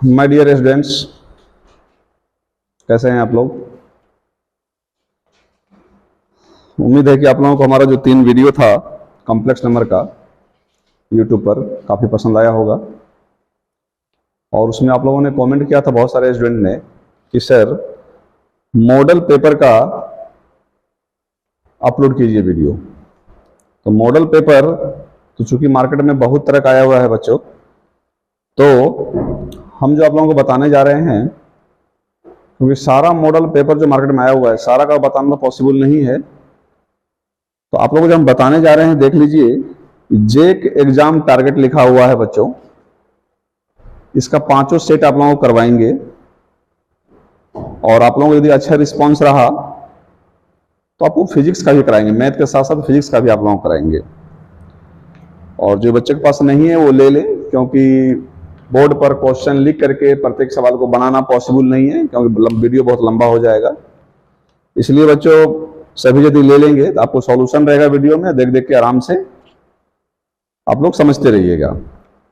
My dear students, कैसे हैं आप लोग। उम्मीद है कि आप लोगों को हमारा जो 3 वीडियो था कॉम्प्लेक्स नंबर का यूट्यूब पर काफ़ी पसंद आया होगा। और उसमें आप लोगों ने कमेंट किया था, बहुत सारे स्टूडेंट ने, कि सर मॉडल पेपर का अपलोड कीजिए वीडियो। तो मॉडल पेपर तो चूंकि मार्केट में बहुत तरह का आया हुआ है बच्चों, तो हम जो आप लोगों को बताने जा रहे हैं, क्योंकि सारा मॉडल पेपर जो मार्केट में आया हुआ है सारा का बताना पॉसिबल नहीं है, तो आप लोगों को जो हम बताने जा रहे हैं देख लीजिए। जेक एग्जाम टारगेट लिखा हुआ है बच्चों, इसका 5 सेट आप लोगों को करवाएंगे। और आप लोगों को यदि अच्छा रिस्पांस रहा तो आपको फिजिक्स का भी कराएंगे, मैथ के साथ साथ फिजिक्स का भी आप लोगों को कराएंगे। और जो बच्चे के पास नहीं है वो ले लें, क्योंकि बोर्ड पर क्वेश्चन लिख करके प्रत्येक सवाल को बनाना पॉसिबल नहीं है, क्योंकि वीडियो बहुत लंबा हो जाएगा। इसलिए बच्चों सभी यदि ले लेंगे तो आपको सॉल्यूशन रहेगा वीडियो में, देख देख के आराम से आप लोग समझते रहिएगा।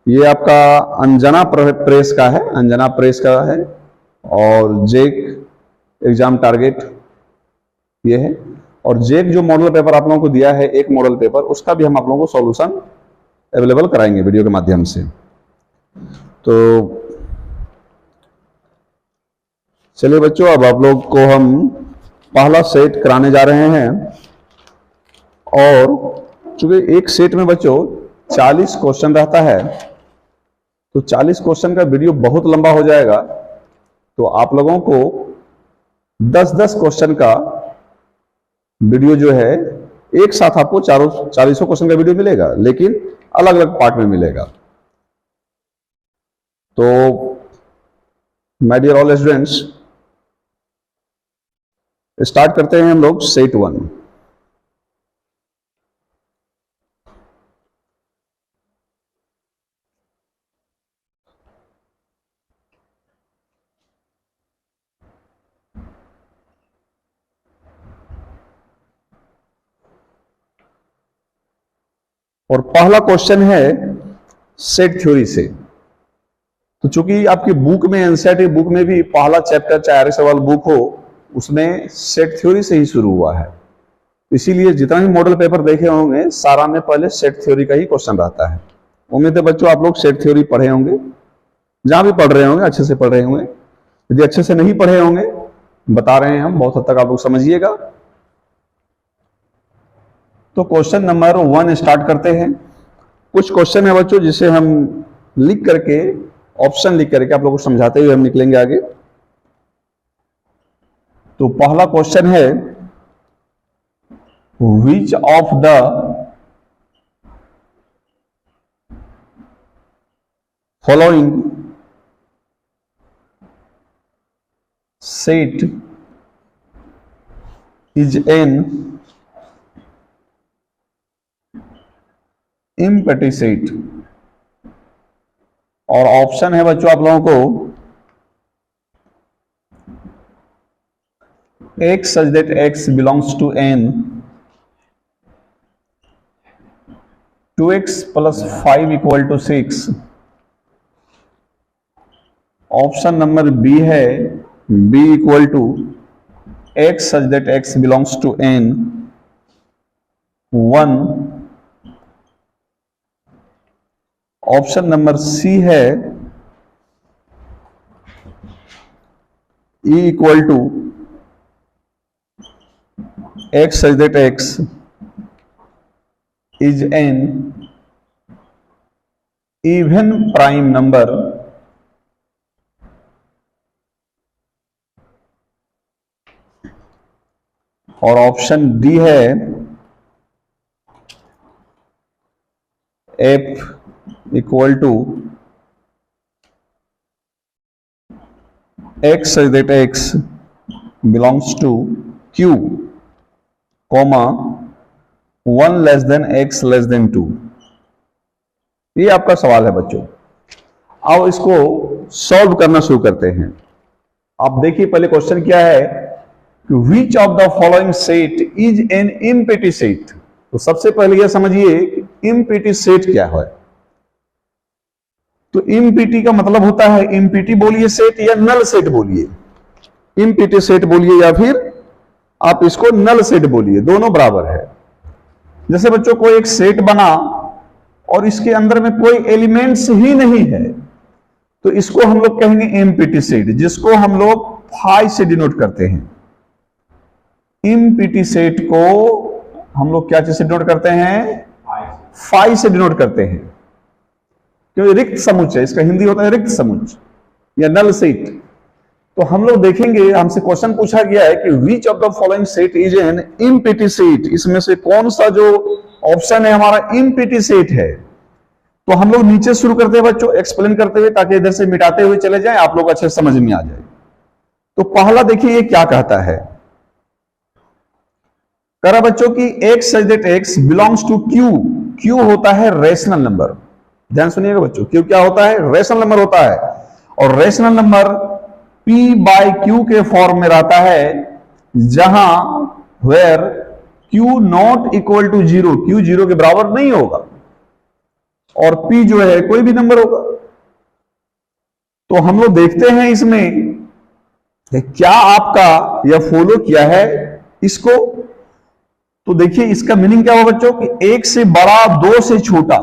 ये आपका अंजना प्रेस का है, अंजना प्रेस का है, और जेक एग्जाम टारगेट ये है। और जेक जो मॉडल पेपर आप लोगों को दिया है, एक मॉडल पेपर, उसका भी हम आप लोगों को सॉल्यूशन अवेलेबल कराएंगे वीडियो के माध्यम से। तो चलिए बच्चों, अब आप लोग को हम पहला सेट कराने जा रहे हैं। और चूंकि एक सेट में बच्चों 40 क्वेश्चन रहता है, तो 40 क्वेश्चन का वीडियो बहुत लंबा हो जाएगा। तो आप लोगों को 10-10 क्वेश्चन का वीडियो जो है एक साथ आपको 40 क्वेश्चन का वीडियो मिलेगा, लेकिन अलग अलग पार्ट में मिलेगा। तो my dear all students, start करते हैं हम लोग सेट 1। और पहला क्वेश्चन है सेट थ्योरी से। तो चूंकि आपकी बुक में, एनसीईआरटी बुक में भी पहला चैप्टर चाहे आर्य सवाल बुक हो, उसमें सेट थ्योरी से ही शुरू हुआ है। इसीलिए जितना भी मॉडल पेपर देखे होंगे सारा में पहले सेट थ्योरी का ही क्वेश्चन रहता है। उम्मीद है बच्चों आप लोग सेट थ्योरी पढ़े होंगे, जहां भी पढ़ रहे होंगे अच्छे से पढ़ रहे होंगे। यदि अच्छे से नहीं पढ़े होंगे, बता रहे हैं हम, बहुत हद तक आप लोग समझिएगा। तो क्वेश्चन नंबर 1 स्टार्ट करते हैं। कुछ क्वेश्चन है बच्चों जिसे हम लिख करके, ऑप्शन लिख करके आप लोगों को समझाते हुए हम निकलेंगे आगे। तो पहला क्वेश्चन है, which of the following set is an empty set. और ऑप्शन है बच्चों आप लोगों को, x such that x belongs to n, 2x plus 5 equal to 6। Option number B है, b equal to x such that x belongs to n, 1। Option number C है, E equal to x such that x is an even prime number। और option D है, F equal to x such that x belongs to q, comma 1 less than x less than 2। ये आपका सवाल है बच्चों। अब इसको सॉल्व करना शुरू करते हैं। आप देखिए पहले क्वेश्चन क्या है, which of the following set is an empty set. तो सबसे पहले यह समझिए कि इम्पिटी सेट क्या है। तो इम्पीटी का मतलब होता है, इम्पीटी बोलिए सेट या नल सेट बोलिए, इम्पीटी सेट बोलिए या फिर आप इसको नल सेट बोलिए, दोनों बराबर है। जैसे बच्चों कोई एक सेट बना और इसके अंदर में कोई एलिमेंट्स ही नहीं है, तो इसको हम लोग कहेंगे एम्पटी सेट, जिसको हम लोग फाई से डिनोट करते हैं। इम्पटी सेट को हम लोग क्या चीज से डिनोट करते हैं? फाई से डिनोट करते हैं, क्योंकि रिक्त समुच्चय, इसका हिंदी होता है रिक्त समुच्चय या नल सेट। तो हम लोग देखेंगे, हमसे क्वेश्चन पूछा गया है कि which of the following set is an empty set, इसमें से कौन सा जो ऑप्शन है हमारा इम्पटी सेट है। तो हम लोग नीचे शुरू करते हैं बच्चों, एक्सप्लेन करते हुए, ताकि इधर से मिटाते हुए चले जाएं, आप लोग अच्छे समझ में आ जाए। तो पहला देखिए ये क्या कहता है, करा बच्चों की x such that x belongs to q, q होता है रेशनल नंबर। ध्यान सुनिएगा बच्चों, q क्या होता है? रेशनल नंबर होता है, और rational number p by q के फॉर्म में रहता है, जहां where q not equal to 0, q 0 के बराबर नहीं होगा, और p जो है कोई भी नंबर होगा। तो हम लोग देखते हैं इसमें क्या आपका यह फॉलो किया है इसको। तो देखिए इसका मीनिंग क्या हुआ बच्चों कि 1 से बड़ा 2 से छोटा,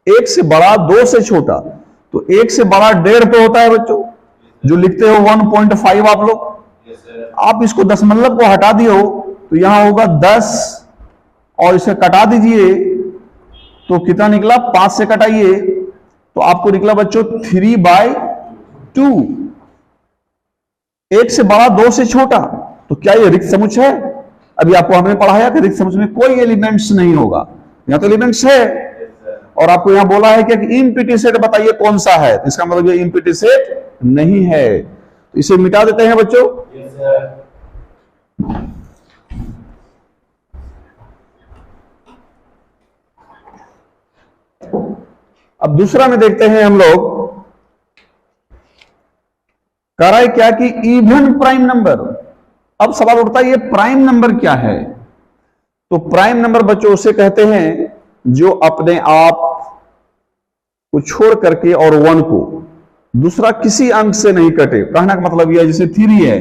1 से बड़ा 2 से छोटा, तो 1 से बड़ा 1.5 तो होता है बच्चों, जो लिखते हो 1.5 आप लोग। आप इसको दशमलव को हटा दिए हो तो यहां होगा 10, और इसे कटा दीजिए तो कितना निकला? 5 से कटाइए तो आपको निकला बच्चों 3/2। 1 से बड़ा 2 से छोटा, तो क्या ये रिक्त समुच्चय है? अभी आपको हमने पढ़ाया कि रिक्त समुच्चय में कोई एलिमेंट्स नहीं होगा, यहां तो एलिमेंट्स है, और आपको यहां बोला है कि इम्पटी सेट बताइए कौन सा है, तो इसका मतलब ये इम्पटी सेट नहीं है, तो इसे मिटा देते हैं बच्चों। अब दूसरा में देखते हैं हम लोग, कह रहा है क्या कि इवन प्राइम नंबर। अब सवाल उठता है ये प्राइम नंबर क्या है? तो प्राइम नंबर बच्चों उसे कहते हैं जो अपने आप को छोड़ करके और 1 को दूसरा किसी अंक से नहीं कटे। कहने का मतलब यह, जैसे 3 है,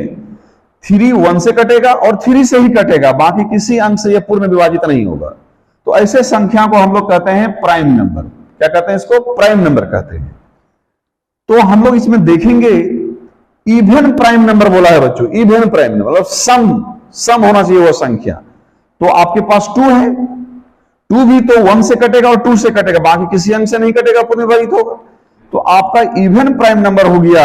3 1 से कटेगा और 3 से ही कटेगा, बाकी किसी अंक से यह पूर्ण में विभाजित नहीं होगा। तो ऐसे संख्या को हम लोग कहते हैं प्राइम नंबर। क्या कहते हैं इसको? प्राइम नंबर कहते हैं। तो हम लोग इसमें देखेंगे इवन प्राइम नंबर बोला है बच्चों, इवन प्राइम नंबर मतलब सम होना चाहिए वो संख्या। तो आपके पास 2 है, 2 भी तो 1 से कटेगा और 2 से कटेगा, बाकी किसी अंक से नहीं कटेगा, पूर्ण विभाजित होगा। तो आपका इवन प्राइम नंबर हो गया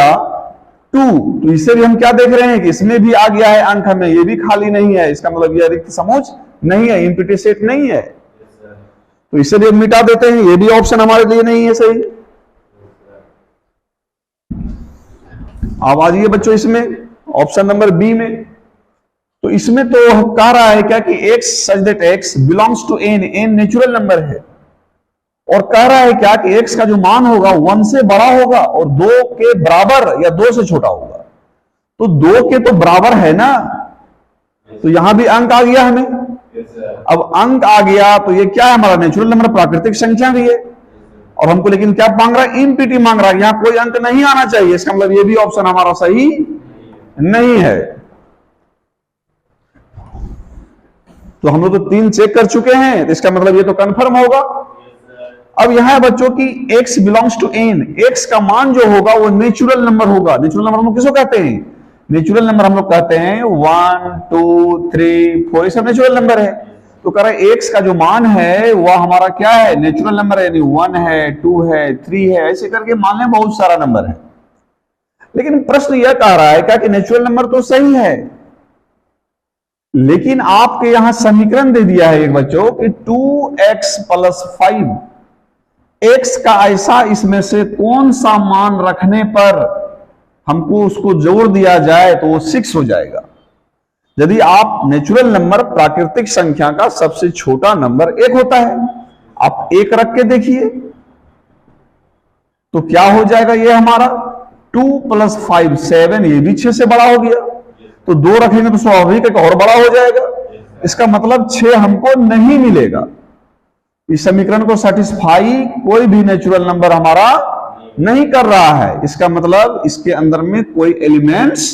2। तो इसे भी हम क्या देख रहे हैं कि इसमें भी आ गया है अंक, हमें ये भी खाली नहीं है, इसका मतलब यह रिक्त समुच्चय नहीं है, इम्पटी सेट नहीं है, तो इसे भी हम मिटा देते हैं, ये भी ऑप्शन हमारे लिए नहीं है सही। अब आ जाइए बच्चों इसमें ऑप्शन नंबर बी में। तो इसमें तो कह रहा है क्या कि x such that x belongs to n, n natural number है, और कह रहा है क्या कि x का जो मान होगा 1 से बड़ा होगा और 2 के बराबर या 2 से छोटा होगा। तो 2 के तो बराबर है ना, तो यहां भी अंक आ गया हमें। अब अंक आ गया तो ये क्या है? हमारा नेचुरल नंबर, प्राकृतिक संख्या भी है, और हमको लेकिन क्या मांग रहा है? इम्पीटी मांग रहा है, यहां कोई अंक नहीं आना चाहिए, इसका मतलब ये भी ऑप्शन हमारा सही नहीं है। तो हम लोग तो 3 चेक कर चुके हैं, तो इसका मतलब ये तो कंफर्म होगा। अब यहां बच्चों की x belongs to n, x का मान जो होगा वो नेचुरल नंबर होगा। नेचुरल नंबर हम लोग किसको कहते हैं? नेचुरल नंबर हम लोग कहते हैं 1 2 3 4, ये सब नेचुरल नंबर है। तो कह रहा है x का जो मान है वह हमारा क्या है? नेचुरल नंबर है, यानी 1 है, 2 है, 3 है, ऐसे करके मान लें बहुत सारा नंबर है। लेकिन प्रश्न यह कह रहा है क्या कि नेचुरल नंबर तो सही है, लेकिन आपके यहां समीकरण दे दिया है एक बच्चों कि 2x + 5, x का ऐसा इसमें से कौन सा मान रखने पर हमको उसको जोड़ दिया जाए तो वो 6 हो जाएगा। यदि आप नेचुरल नंबर, प्राकृतिक संख्या का सबसे छोटा नंबर 1 होता है, आप 1 रख के देखिए तो क्या हो जाएगा? ये हमारा 2 + 5 7, ये भी 6 से बड़ा हो गया। तो 2 रखेंगे तो स्वाभाविक एक और बड़ा हो जाएगा, इसका मतलब 6 हमको नहीं मिलेगा। इस समीकरण को सेटिस्फाई कोई भी नेचुरल नंबर हमारा नहीं कर रहा है, इसका मतलब इसके अंदर में कोई एलिमेंट्स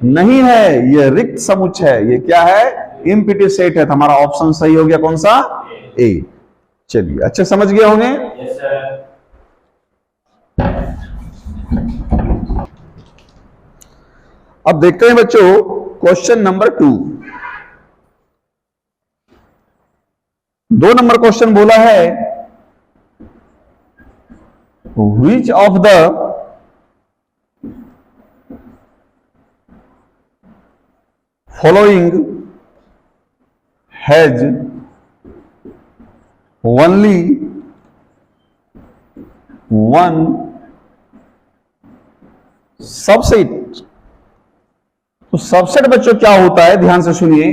नहीं है, ये रिक्त समुच्चय है। ये क्या है? इम्पिटी सेट है। तो हमारा ऑप्शन सही हो गया कौन सा? ए। चलिए, अच्छे समझ गए होंगे। Yes sir. अब देखते हैं बच्चों क्वेश्चन नंबर 2। 2 नंबर क्वेश्चन बोला है, which of the following has only one subset. तो सबसेट बच्चों क्या होता है, ध्यान से सुनिए।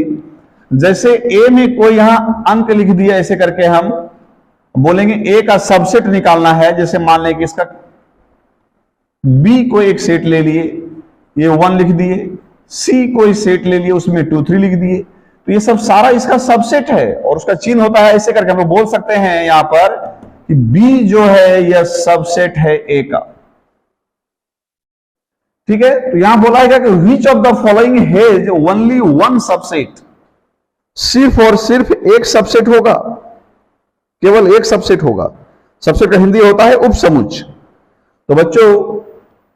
जैसे ए में कोई यहां अंक लिख दिया, ऐसे करके हम बोलेंगे ए का सबसेट निकालना है। जैसे मान लें कि इसका बी को एक सेट ले लिए, ये 1 लिख दिए, सी को एक सेट ले लिए, उसमें 2 3 लिख दिए। तो ये सब सारा इसका सबसेट है और उसका चिन्ह होता है ऐसे करके। हम लोग बोल सकते हैं यहां पर कि बी जो है यह सबसेट है ए का। ठीक है, तो यहां बोला है कि which of the following has only one subset. सिर्फ और सिर्फ एक सबसेट होगा, केवल एक सबसेट होगा। सबसेट का हिंदी होता है उपसमुच्चय। तो बच्चों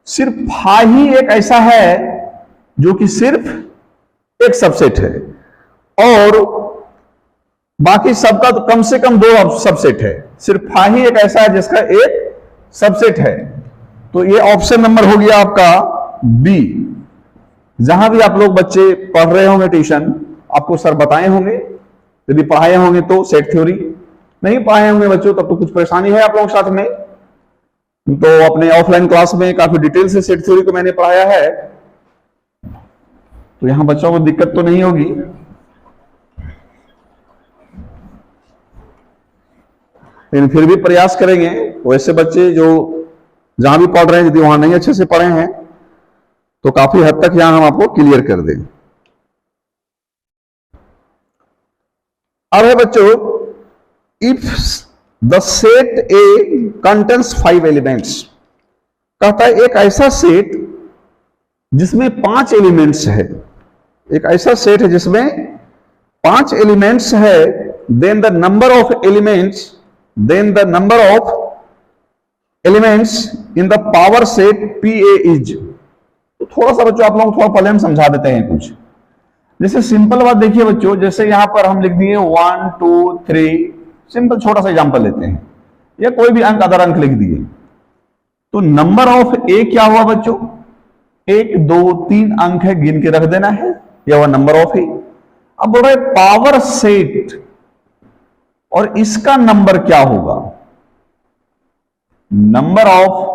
सिर्फ ही एक ऐसा है जो कि सिर्फ एक सबसेट है, और बाकी सबका तो कम से कम 2 सबसेट है। सिर्फ ही एक ऐसा है जिसका एक सबसेट है। तो ये ऑप्शन नंबर हो गया आपका बी। जहां भी आप लोग बच्चे पढ़ रहे होंगे ट्यूशन, आपको सर बताए होंगे, यदि पढ़ाए होंगे तो सेट थ्योरी, नहीं पढ़ाए होंगे बच्चों तब तो कुछ परेशानी है आप लोगों के साथ में। तो अपने ऑफलाइन क्लास में काफी डिटेल से सेट थ्योरी को मैंने पढ़ाया है, तो यहां बच्चों को दिक्कत तो नहीं होगी। लेकिन फिर भी प्रयास करेंगे वैसे बच्चे जो जहां भी पढ़ रहे हैं, यदि वहां नहीं अच्छे से पढ़े हैं तो काफी हद तक यहां हम आपको क्लियर कर दें। अब है बच्चों, if the set A contains 5 elements. कहता है एक ऐसा सेट जिसमें 5 एलिमेंट्स है, एक ऐसा सेट है जिसमें 5 एलिमेंट्स है, then the number of elements in the power set P A is. तो थोड़ा सा बच्चों आप लोगों को थोड़ा पहले हम समझा देते हैं कुछ। जैसे सिंपल बात देखिए बच्चों, जैसे यहां पर हम लिख दिए 1 2 3, सिंपल छोटा सा एग्जांपल लेते हैं, या कोई भी अंक अदर अंक लिख दिए। तो नंबर ऑफ ए क्या हुआ बच्चों? 1 2 3 अंक है, गिन के रख देना है, यह हुआ नंबर ऑफ ए। अब बोल रहे पावर सेट, और इसका नंबर क्या होगा? नंबर ऑफ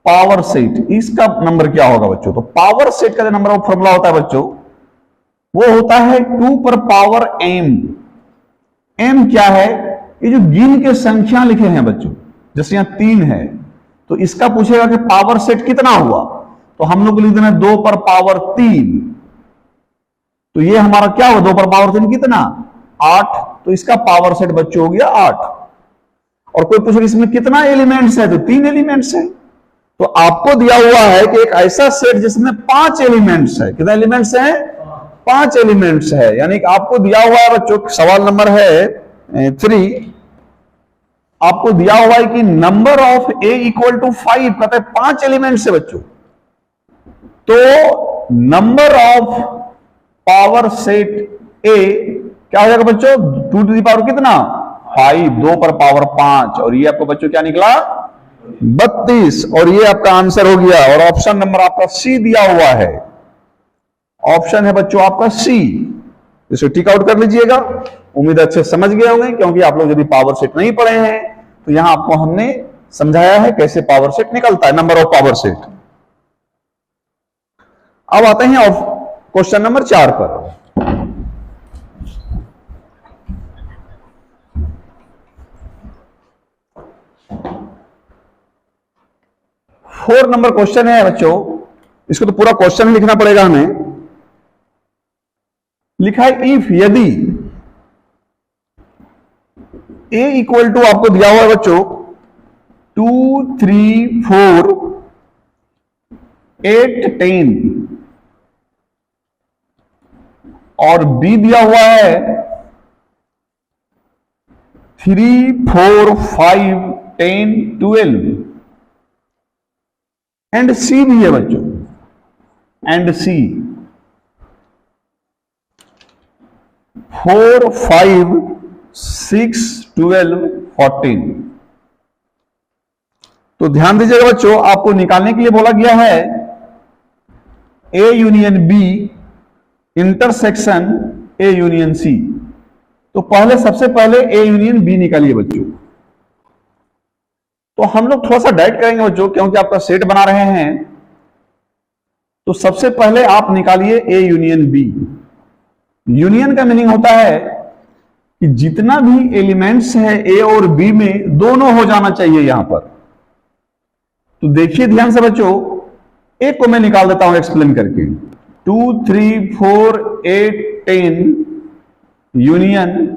पावर सेट, इसका नंबर क्या होगा बच्चों? तो पावर सेट का जो नंबर ऑफ फॉर्मूला होता है बच्चों, वो होता है 2 पर पावर m। m क्या है? ये जो गिन के संख्या लिखे हैं बच्चों, जैसे यहां 3 है, तो इसका पूछेगा कि पावर सेट कितना हुआ, तो हम लोग लिख देना 2 पर पावर 3। तो ये हमारा क्या हुआ? 2 पर पावर 3 कितना? 8। तो इसका पावर सेट बच्चों हो गया 8। और कोई पूछेगा इसमें कितना एलिमेंट्स है, तो 3 एलिमेंट्स है। तो आपको दिया हुआ है कि एक ऐसा सेट जिसमें 5 एलिमेंट्स है। कितना एलिमेंट्स है? 5 एलिमेंट्स है। यानी कि आपको दिया हुआ है बच्चों, सवाल नंबर है 3, आपको दिया हुआ है कि number of A equal to 5, कहते हैं 5 एलिमेंट्स है बच्चों। तो number of power set A क्या हो जाएगा बच्चों? 2 टू द पावर कितना? 5, 2 पर पावर 5, और ये आपको बच्चों क्या निकला? 32। और ये आपका आंसर हो गया। और ऑप्शन नंबर आपका सी दिया हुआ है। ऑप्शन है बच्चों आपका सी, इसे टिक आउट कर लीजिएगा। उम्मीद अच्छे समझ गए होंगे, क्योंकि आप लोग यदि पावर सेट नहीं पढ़े हैं तो यहां आपको हमने समझाया है कैसे पावर सेट निकलता है, नंबर ऑफ पावर सेट। अब आते हैं क्वेश्चन नंबर 4 पर। 4 नंबर क्वेश्चन है बच्चों, इसको तो पूरा क्वेश्चन लिखना पड़ेगा हमें। लिखा है इफ, यदि a इक्वल टू आपको दिया हुआ है बच्चों 2, 3, 4, 8, 10 और बी दिया हुआ है 3, 4, 5, 10, 12 एंड सी भी है बच्चों, एंड सी 4, 5, 6, 12, 14। तो ध्यान दीजिएगा बच्चों, आपको निकालने के लिए बोला गया है A union B intersection A union C. तो पहले सबसे पहले ए यूनियन बी निकालिए बच्चों। तो हम लोग थोड़ा सा डाइट करेंगे बच्चों, क्योंकि आपका सेट बना रहे हैं। तो सबसे पहले आप निकालिए ए यूनियन बी। यूनियन का मीनिंग होता है कि जितना भी एलिमेंट्स है ए और बी में, दोनों हो जाना चाहिए यहां पर। तो देखिए ध्यान से बच्चों, एक को मैं निकाल देता हूं एक्सप्लेन करके। 2, 3, 4, 8, 10 यूनियन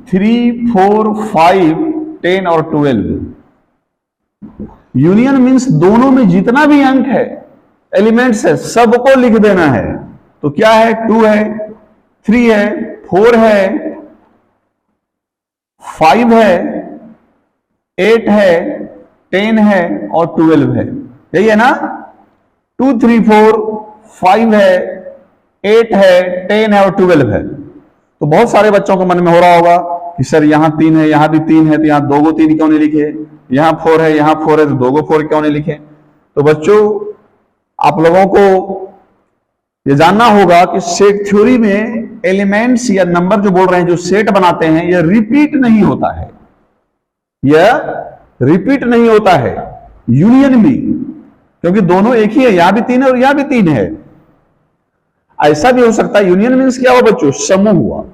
3, 4, 5, 10 और 12। यूनियन मीन्स दोनों में जितना भी अंक है, एलिमेंट्स है, सबको लिख देना है। तो क्या है, 2 है, 3 है, 4 है, 5 है, 8 है, 10 है और 12 है। यही है ना? 2, 3, 4, 5 है, 8 है, 10 है और 12 है। तो बहुत सारे बच्चों को मन में हो रहा होगा कि सर यहां 3 है, यहां भी 3 है, तो यहां 2 को 3 क्यों नहीं लिखे? यहां 4 है, यहां 4 है, तो 2 को 4 क्यों नहीं लिखे? तो बच्चों, आप लोगों को यह जानना होगा कि सेट थ्योरी में एलिमेंट्स या नंबर जो बोल रहे हैं, जो सेट बनाते हैं, यह रिपीट नहीं होता है। यह रिपीट नहीं होता है यूनियन में, क्योंकि दोनों एक ही है। यहां भी 3 है और यहां भी 3 है। ऐसा भी हो सकता है, यूनियन मीन्स क्या हुआ बच्चों? समूह हुआ।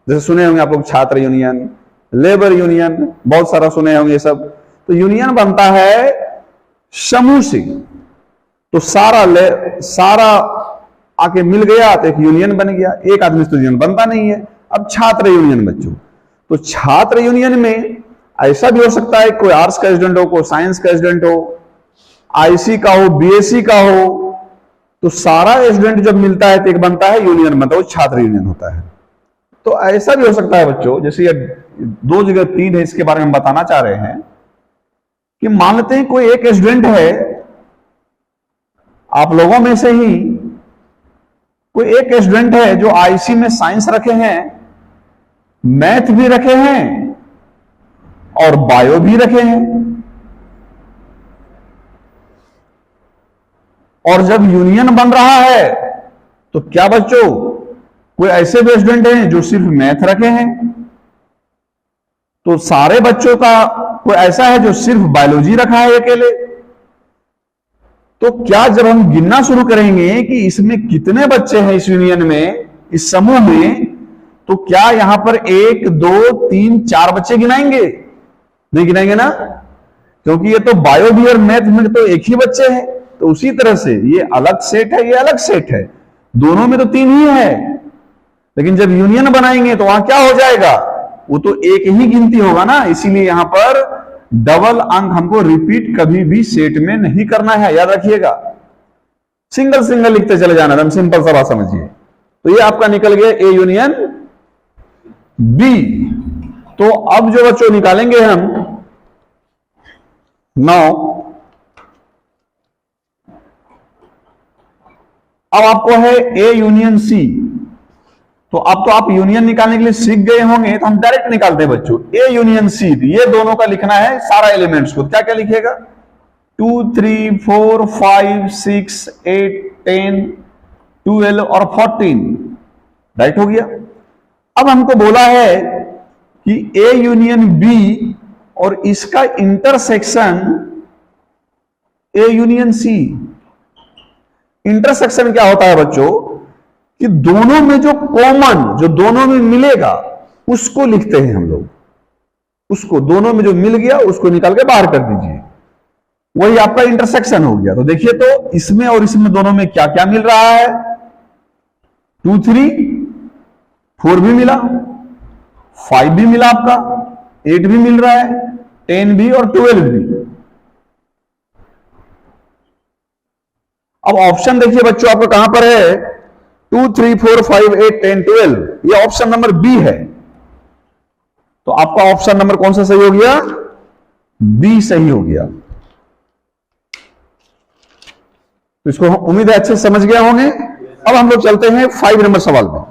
जैसे सुने होंगे आप लोग छात्र यूनियन, लेबर यूनियन, बहुत सारा सुने होंगे ये सब। तो यूनियन बनता है समूह से। तो सारा आके मिल गया तो एक यूनियन बन गया। एक आदमी से यूनियन बनता नहीं है। अब छात्र यूनियन बच्चों, तो छात्र यूनियन में ऐसा भी हो सकता है कोई आर्ट्स का स्टूडेंट हो, कोई साइंस का स्टूडेंट हो, आईसी का हो, बीएससी का हो। तो सारा स्टूडेंट जब मिलता है तो एक बनता है यूनियन, बनता है, वो छात्र यूनियन होता है। तो ऐसा भी हो सकता है बच्चों, जैसे ये 2 जगह 3 है, इसके बारे में बताना चाह रहे हैं कि मान लेते हैं कोई एक स्टूडेंट है, आप लोगों में से ही कोई एक स्टूडेंट है जो आईसी में साइंस रखे हैं, मैथ भी रखे हैं और बायो भी रखे हैं। और जब यूनियन बन रहा है तो क्या बच्चों, कोई ऐसे भी स्टूडेंट हैं जो सिर्फ मैथ रखे हैं, तो सारे बच्चों का कोई ऐसा है जो सिर्फ बायोलॉजी रखा है अकेले। तो क्या जब हम गिनना शुरू करेंगे कि इसमें कितने बच्चे हैं इस यूनियन में, इस समूह में, तो क्या यहां पर 1, 2, 3, 4 बच्चे गिनाएंगे? नहीं गिनाएंगे ना, क्योंकि ये तो बायो भी और मैथ में तो एक ही बच्चे हैं। तो उसी तरह से ये अलग सेट है, ये अलग सेट है, दोनों में तो 3 ही है। लेकिन जब यूनियन बनाएंगे तो वहां क्या हो जाएगा, वो तो एक ही गिनती होगा ना। इसीलिए यहां पर डबल अंक हमको रिपीट कभी भी सेट में नहीं करना है, याद रखिएगा। सिंगल सिंगल लिखते चले जाना, एकदम सिंपल सा बात समझिए। तो ये आपका निकल गया ए यूनियन बी। तो अब जो बच्चों निकालेंगे हम 9, अब आपको है ए यूनियन सी। तो अब तो आप यूनियन निकालने के लिए सीख गए होंगे, तो हम डायरेक्ट निकालते हैं बच्चों ए यूनियन सी। ये दोनों का लिखना है सारा एलिमेंट्स को। क्या क्या लिखेगा? 2, 3, 4, 5, 6, 8, 10, 12 और 14। राइट हो गया। अब हमको बोला है कि ए यूनियन बी और इसका intersection A union C. Intersection क्या होता है बच्चों, कि दोनों में जो कॉमन, जो दोनों में मिलेगा, उसको लिखते हैं हम लोग। उसको दोनों में जो मिल गया उसको निकाल के बाहर कर दीजिए, वही आपका इंटरसेक्शन हो गया। तो देखिए, तो इसमें और इसमें दोनों में क्या क्या मिल रहा है? 2, 3, 4 भी मिला, 5 भी मिला आपका, 8 भी मिल रहा है, 10 भी और 12 भी। अब ऑप्शन देखिए बच्चों आपको कहां पर है, 2, 3, 4, 5, 8, 10, 12, ये ऑप्शन नंबर बी है। तो आपका ऑप्शन नंबर कौन सा सही हो गया, बी सही हो गया। तो इसको उम्मीद है अच्छे से समझ गए होंगे। अब हम लोग चलते हैं 5 नंबर सवाल में।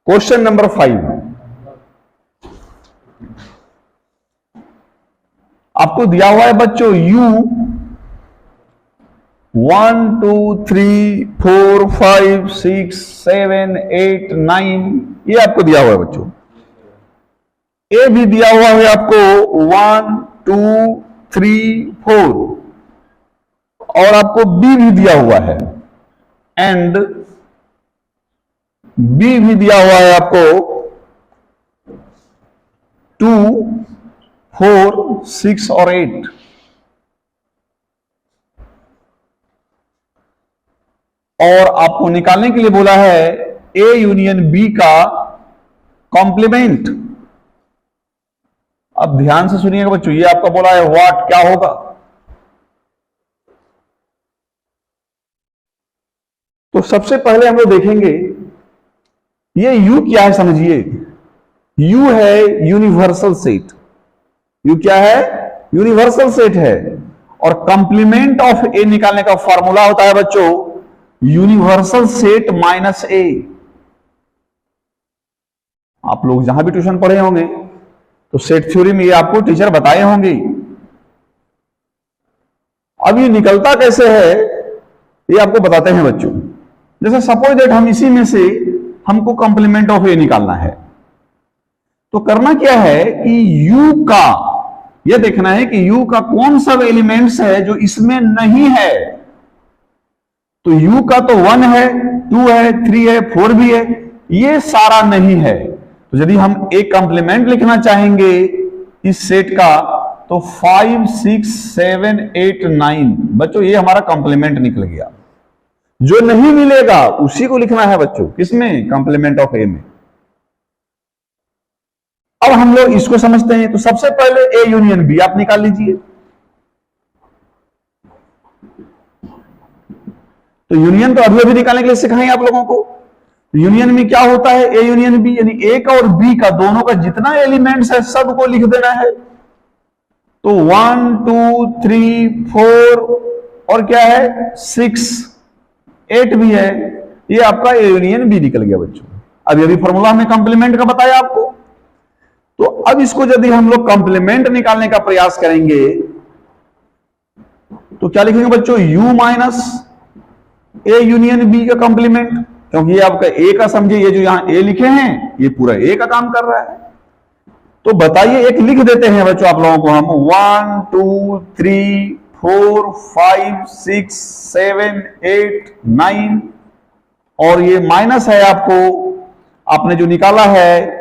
क्वेश्चन नंबर 5 आपको दिया हुआ है बच्चों, u 1, 2, 3, 4, 5, 6, 7, 8, 9 ये आपको दिया हुआ है बच्चों। ए भी दिया हुआ है आपको 1, 2, 3, 4 और आपको बी भी दिया हुआ है एंड बी भी दिया हुआ है आपको 2, 4, 6 और 8। और आपको निकालने के लिए बोला है ए यूनियन बी का कॉम्प्लीमेंट। अब ध्यान से सुनिएगा बच्चों, ये आपका बोला है व्हाट, क्या होगा। तो सबसे पहले हम लोग देखेंगे ये U क्या है, समझिए। U है यूनिवर्सल सेट। U क्या है, यूनिवर्सल सेट है। और कंप्लीमेंट ऑफ ए निकालने का फॉर्मूला होता है बच्चों यूनिवर्सल सेट माइनस ए। आप लोग जहां भी ट्यूशन पढ़े होंगे तो सेट थ्योरी में ये आपको टीचर बताए होंगे। अब ये निकलता कैसे है ये आपको बताते हैं बच्चों। जैसे सपोज दैट हम इसी में से हमको कंप्लीमेंट ऑफ ए निकालना है, तो करना क्या है कि U का यह देखना है कि U का कौन सा एलिमेंट्स है जो इसमें नहीं है। तो U का तो 1 है, 2 है, 3 है, 4 भी है, ये सारा नहीं है। तो यदि हम एक कंप्लीमेंट लिखना चाहेंगे इस सेट का तो 5, 6, 7, 8, 9 बच्चों ये हमारा कंप्लीमेंट निकल गया। जो नहीं मिलेगा उसी को लिखना है बच्चों, किसमें, कंप्लीमेंट ऑफ ए में। अब हम लोग इसको समझते हैं। तो सबसे पहले ए यूनियन बी आप निकाल लीजिए। तो यूनियन तो अभी निकालने के लिए सिखाएं आप लोगों को। यूनियन में क्या होता है, ए यूनियन बी, यानी ए का और बी का दोनों का जितना एलिमेंट्स है सबको लिख देना है। तो 1, 2, 3, 4 और क्या है 6, 8 भी है, ये आपका ए यूनियन बी निकल गया बच्चों। अब ये भी फॉर्मूला हमने कंप्लीमेंट का बताया आपको। तो अब इसको यदि हम लोग कंप्लीमेंट निकालने का प्रयास करेंगे तो क्या लिखेंगे बच्चों, u minus A union B का कंप्लीमेंट, क्योंकि ये आपका ए का समझिए, ये जो यहां ए लिखे हैं ये पूरा ए का काम कर रहा है। तो बताइए एक लिख देते हैं बच्चों आप लोगों को हम, 1, 2, 3, 4, 5, 6, 7, 8, 9 और ये माइनस है आपको, आपने जो निकाला है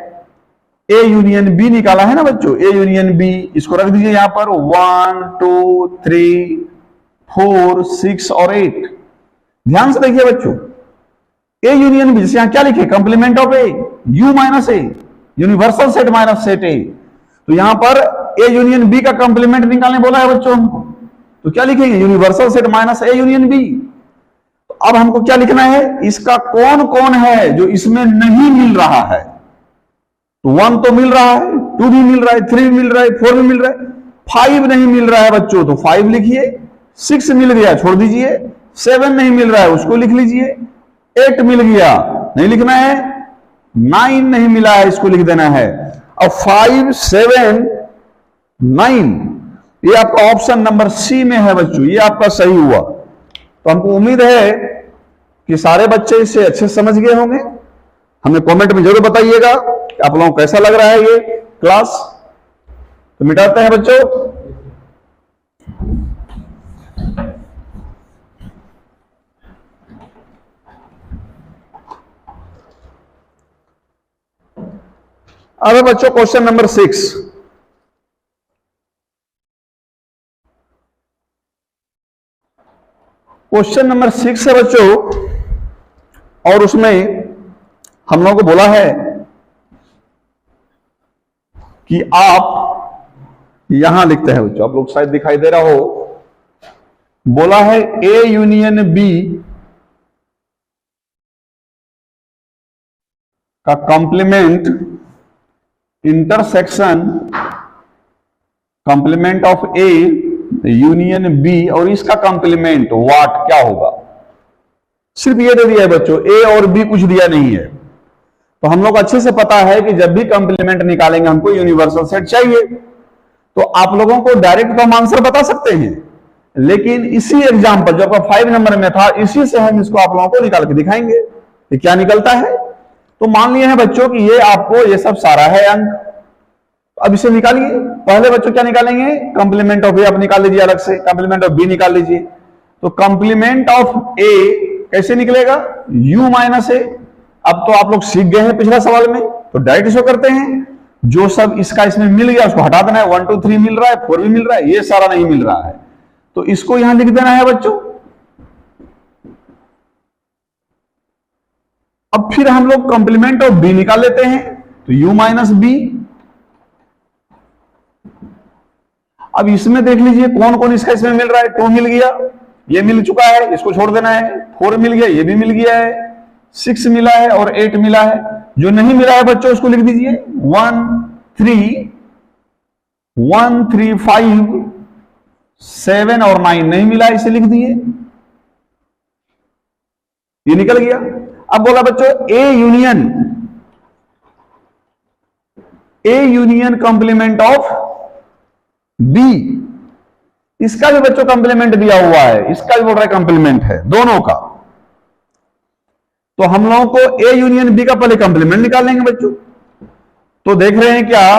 ए यूनियन बी निकाला है ना बच्चों, ए यूनियन बी, इसको रख दीजिए यहां पर 1, 2, 3, 4, 6 और 8। ध्यान से देखिए बच्चों, ए यूनियन बी, जैसे यहां क्या लिखे, complement of A, U minus A, universal set minus set A. तो यहां पर ए यूनियन बी का कंप्लीमेंट निकालने बोला है बच्चों हमको, तो क्या लिखेंगे, universal set minus A union B. अब हमको क्या लिखना है, इसका कौन कौन है जो इसमें नहीं मिल रहा है। तो 1 तो मिल रहा है, 2 भी मिल रहा है, 3 भी मिल रहा है, 4 भी मिल रहा है, 5 नहीं मिल रहा है बच्चों, तो 5 लिखिए। 6 मिल गया, छोड़ दीजिए। 7 नहीं मिल रहा है, उसको लिख लीजिए। 8 मिल गया, नहीं लिखना है। 9 नहीं मिला है, इसको लिख देना है। अब 5, 7, 9 ये आपका ऑप्शन नंबर सी में है बच्चों, ये आपका सही हुआ। तो हमको उम्मीद है कि सारे बच्चे इसे अच्छे से समझ गए होंगे। हमें कमेंट में जरूर बताइएगा कि आप लोगों को कैसा लग रहा है ये क्लास। तो मिटाते हैं बच्चों। अब बच्चों क्वेश्चन नंबर 6, क्वेश्चन नंबर 6 है बच्चों, और उसमें हम लोगों को बोला है कि आप यहां लिखते हैं बच्चों, आप लोग शायद दिखाई दे रहा हो, बोला है ए यूनियन बी का complement intersection complement of A union B और इसका कॉम्प्लीमेंट व्हाट क्या होगा। सिर्फ ये दे दिया है बच्चों, ए और बी कुछ दिया नहीं है। तो हम लोग अच्छे से पता है कि जब भी कॉम्प्लीमेंट निकालेंगे हमको यूनिवर्सल सेट चाहिए। तो आप लोगों को डायरेक्ट तो हम आंसर बता सकते हैं, लेकिन इसी एग्जाम्पल जो आपका 5 नंबर में था, इसी से हम इसको आप लोगों को निकाल के दिखाएंगे कि क्या निकलता है। तो मान लिए हैं बच्चों कि ये आपको ये सब सारा है अंक, अब इसे निकालिए। पहले बच्चों क्या निकालेंगे, कॉम्प्लीमेंट ऑफ ए आप निकाल लीजिए, अलग से कॉम्प्लीमेंट ऑफ बी निकाल लीजिए। तो कॉम्प्लीमेंट ऑफ ए कैसे निकलेगा, u माइनस ए। अब तो आप लोग सीख गए हैं पिछला सवाल में, तो डायरेक्ट इसको करते हैं। जो सब इसका इसमें मिल गया उसको हटा देना है। 1 2 3 मिल रहा है, 4 भी मिल रहा है, ये सारा नहीं मिल रहा है, तो इसको यहां लिख देना है बच्चों। अब फिर हम लोग कॉम्प्लीमेंट ऑफ बी निकाल लेते हैं, तो u माइनस बी। अब इसमें देख लीजिए कौन कौन इसका इसमें मिल रहा है। 2 मिल गया, ये मिल चुका है, इसको छोड़ देना है। 4 मिल गया, ये भी मिल गया है। 6 मिला है और 8 मिला है। जो नहीं मिला है बच्चों उसको लिख दीजिए। 1 3 5 7 और 9 नहीं मिला, इसे लिख दिए, ये निकल गया। अब बोला बच्चों A union complement of B, इसका भी बच्चों कॉम्प्लीमेंट दिया हुआ है, इसका भी बोल रहा है कॉम्प्लीमेंट है दोनों का। तो हम लोगों को ए यूनियन बी का पहले कॉम्प्लीमेंट निकालेंगे बच्चों। तो देख रहे हैं क्या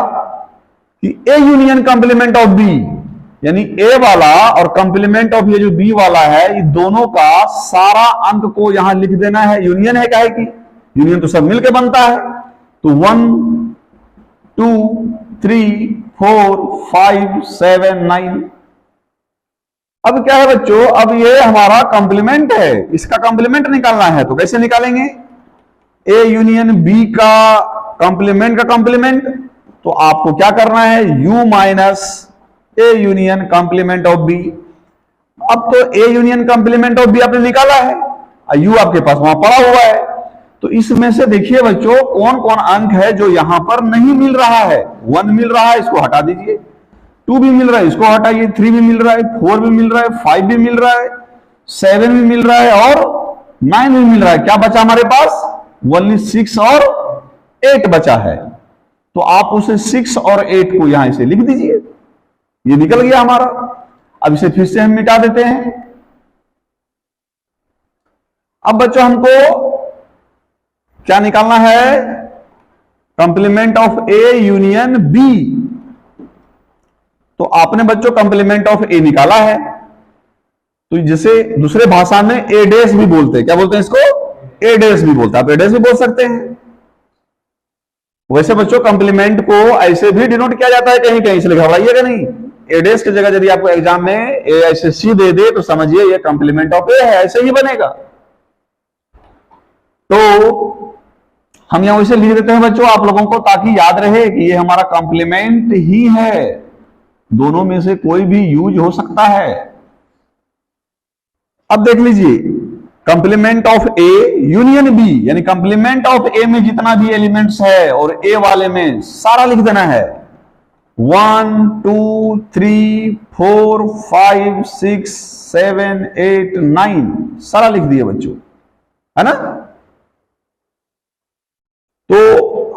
कि A union complement of B, यानी ए वाला और कॉम्प्लीमेंट ऑफ ये जो बी वाला है, ये दोनों का सारा अंक को यहां लिख देना है। यूनियन है, क्या है कि यूनियन तो सब मिलकर बनता है। तो 1 2 3 4 5 7 9। अब क्या है बच्चों, अब ये हमारा कॉम्प्लीमेंट है, इसका कॉम्प्लीमेंट निकालना है। तो कैसे निकालेंगे, ए यूनियन बी का कॉम्प्लीमेंट का कॉम्प्लीमेंट, तो आपको क्या करना है, u minus A union complement of B. अब तो A union complement of B आपने निकाला है, u आपके पास वहां पड़ा हुआ है। तो इसमें से देखिए बच्चों कौन कौन अंक है जो यहां पर नहीं मिल रहा है। 1 मिल रहा है, इसको हटा दीजिए। 2 भी मिल रहा है, इसको हटाइए। 3 भी मिल रहा है, 4 भी मिल रहा है, 5 भी मिल रहा है, 7 भी मिल रहा है और 9 भी मिल रहा है। क्या बचा हमारे पास, ओनली 6 और 8 बचा है। तो आप उसे 6 और 8 को यहां इसे लिख दीजिए, ये निकल गया हमारा। अब इसे फिर से हम मिटा देते हैं। अब बच्चों हमको क्या निकालना है, complement of A union B. तो आपने बच्चों कॉम्प्लीमेंट ऑफ ए निकाला है, तो जिसे दूसरे भाषा में ए डैश भी बोलते हैं। क्या बोलते हैं इसको, ए डैश भी बोलते हैं। आप ए डैश भी बोल सकते हैं। वैसे बच्चों कॉम्प्लीमेंट को ऐसे भी डिनोट किया जाता है कहीं कहीं, इसलिए घबराइएगा नहीं। ए डैश की जगह यदि आपको एग्जाम में ए ऐसे सी दे दे तो समझिए ये कॉम्प्लीमेंट ऑफ ए है, ऐसे ही बनेगा। तो हम यहां वैसे लिख देते हैं बच्चों आप लोगों को, ताकि याद रहे कि ये हमारा कॉम्प्लीमेंट ही है, दोनों में से कोई भी यूज हो सकता है। अब देख लीजिए, complement of A union B, यानी कॉम्प्लीमेंट ऑफ ए में जितना भी एलिमेंट्स है और ए वाले में सारा लिख देना है। 1 2 3 4 5 6 7 8 9 सारा लिख दिए बच्चों, है ना। तो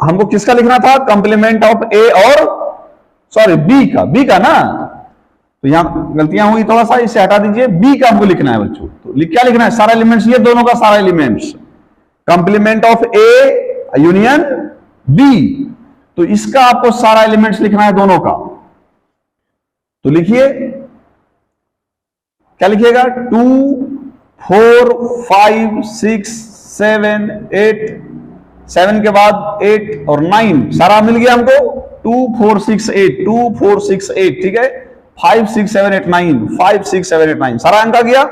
हमको किसका लिखना था, कॉम्प्लीमेंट ऑफ ए और सॉरी बी का ना। तो यहां गलतियां हुई थोड़ा सा, इसे हटा दीजिए। बी का हमको लिखना है बच्चों। तो क्या लिखना है, सारा एलिमेंट्स, ये दोनों का सारा elements, complement of A union B. तो इसका आपको सारा एलिमेंट्स लिखना है दोनों का। तो लिखिए, क्या लिखिएगा, 2 4 5 6 7 8, 7 के बाद 8 और 9 सारा मिल गया हमको। 2 4 6 8, 2 4 6 8, ठीक है। 5 6 7 8 9, 5 6 7 8 9 सारा अंक आ गया।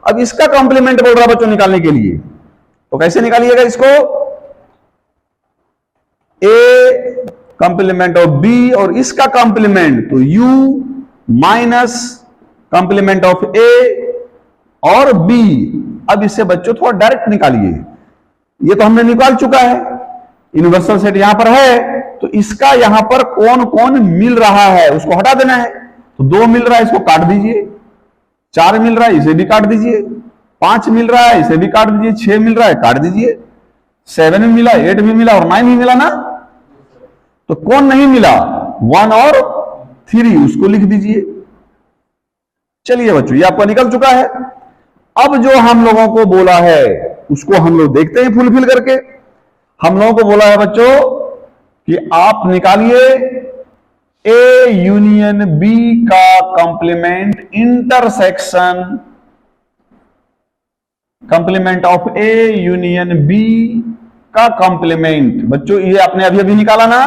अब इसका कॉम्प्लीमेंट बोल रहा बच्चों निकालने के लिए, तो कैसे निकालिएगा इसको? ए कॉम्प्लीमेंट ऑफ बी और इसका कॉम्प्लीमेंट, तो यू माइनस कॉम्प्लीमेंट ऑफ ए और बी। अब इससे बच्चों थोड़ा डायरेक्ट निकालिए, ये तो हमने निकाल चुका है, यूनिवर्सल सेट यहां पर है, तो इसका यहां पर कौन कौन मिल रहा है उसको हटा देना है। तो 2 मिल रहा है, इसको काट दीजिए। 4 मिल रहा है, इसे भी काट दीजिए। 5 मिल रहा है, इसे भी काट दीजिए। 6 मिल रहा है, काट दीजिए। 7 भी मिला, 8 भी मिला और 9 भी मिला ना। तो कौन नहीं मिला? 1 और 3, उसको लिख दीजिए। चलिए बच्चों, ये आपका निकल चुका है। अब जो हम लोगों को बोला है उसको हम लोग देखते हैं फुलफिल करके। हम लोगों को बोला है बच्चों कि आप निकालिए ए यूनियन बी का complement intersection, complement of A union B का कॉम्प्लीमेंट। बच्चों ये आपने अभी अभी निकाला ना,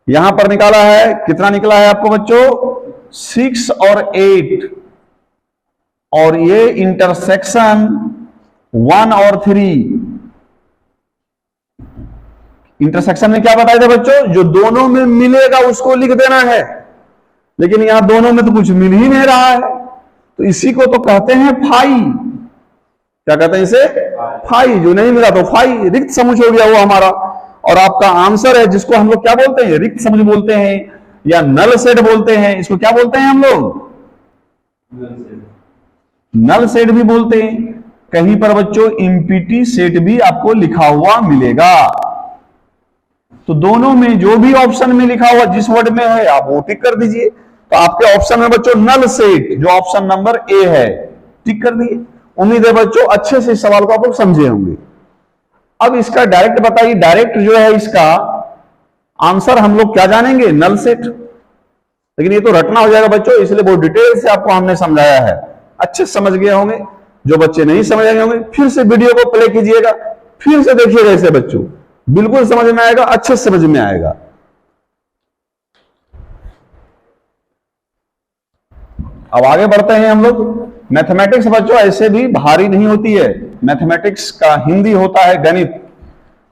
यहां पर निकाला है। कितना निकला है आपको बच्चों? 6 और 8, और ये इंटरसेक्शन 1 और 3। इंटरसेक्शन में क्या बताए थे बच्चों? जो दोनों में मिलेगा उसको लिख देना है, लेकिन यहां दोनों में तो कुछ मिल ही नहीं रहा है, तो इसी को तो कहते हैं फाई। क्या कहते हैं इसे? फाई। जो नहीं मिला तो फाई, रिक्त समुच हो गया वो हमारा। और आपका आंसर है जिसको हम लोग क्या बोलते हैं? रिक्त समुच बोलते हैं या नल सेट बोलते हैं। इसको क्या बोलते हैं हम लोग? नल सेट भी बोलते हैं। कहीं पर बच्चों एम्प्टी सेट भी आपको लिखा हुआ मिलेगा। तो दोनों में जो भी ऑप्शन में लिखा हुआ जिस वर्ड में है आप वो टिक कर दीजिए। तो आपके ऑप्शन में बच्चों नल सेट, जो ऑप्शन नंबर ए है, टिक कर दिए। उम्मीद है बच्चों अच्छे से इस सवाल को आप लोग समझे होंगे। अब इसका डायरेक्ट बताइए, डायरेक्ट जो है इसका आंसर हम लोग क्या जानेंगे? Null set. लेकिन ये तो रटना हो जाएगा बच्चों, इसलिए बहुत डिटेल से आपको हमने समझाया है, अच्छे समझ गए होंगे। जो बच्चे नहीं समझ आए होंगे फिर से वीडियो को प्ले कीजिएगा, फिर से देखिएगा इसे बच्चों, बिल्कुल समझ में आएगा, अच्छे समझ में आएगा। अब आगे बढ़ते हैं हम लोग। मैथमेटिक्स बच्चों ऐसे भी भारी नहीं होती है। मैथमेटिक्स का हिंदी होता है गणित,